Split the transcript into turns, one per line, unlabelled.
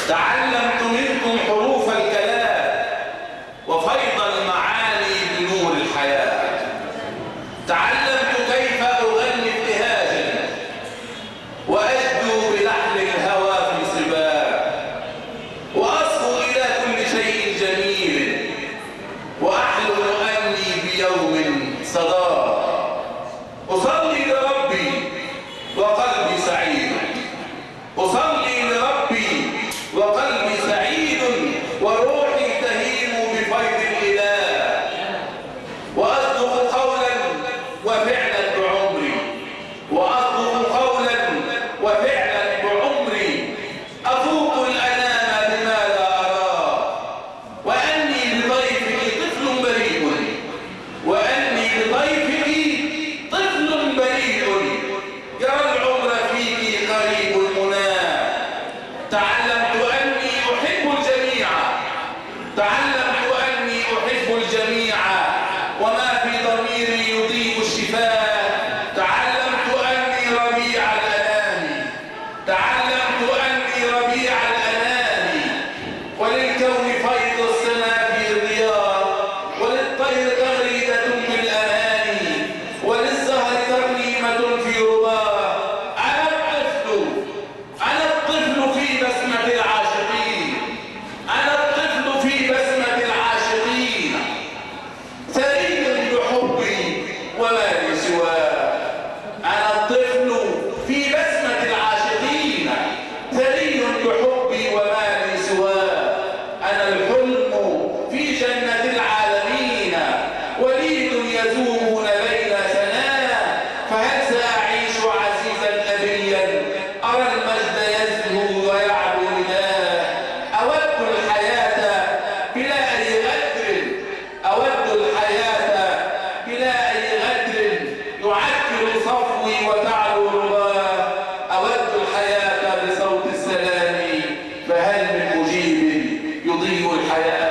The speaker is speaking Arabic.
تعلمت منكم حروف الكلام وفيض المعاني بنور الحياة. تعلمت كيف أغني ابتهاجا وأجدو بلحن الهوى في سباق، وأصغو إلى كل شيء جميل، وأحلم أني بيوم صدى. أصلي لربي وقلبي سعيد، أصلي لربي وقلبي سعيد، وروحي تهيم بفيض الإله، وأصدق قولا وفعلا بعمري، وأصدق قولا وفعلا بعمري، أفوق الأنام بما لا أراه، وأني لضيفي طفل بريء، وأني لضيفي طفل بريء، يرى العمر فيك قريب المنى. تعلمت أني أحب الجميع، تعلمت أني أحب الجميع، وما في ضميري يضيء الشفاء. تعلمت أني ربيع الأنام، تعلمت أني ربيع الأنام، وللكون فيض السماء في الضياء، وللطير تغريدة بالأماني، وللزهر ترنيمة في رباه. أنا الطفل في بسمة العاشقين، أنا الطفل في بسمة العاشقين، ثري بحبي وما لي سواه. أنا الطفل في بسمة العاشقين، ثري بحبي وما لي سواه. أنا الحلم في جنة العالمين، وليد يذوبون بين سناه. فهل سأعيش عزيزا أبيا، أرى المجد يزهو ويعلو رداه. أود الحياة بلا أي غدر، أود الحياة بلا أي غدر، يعكر صفوي وتعلو رضاه. أود الحياة بصوت السلام، فهل من مجيب يضيء الحياة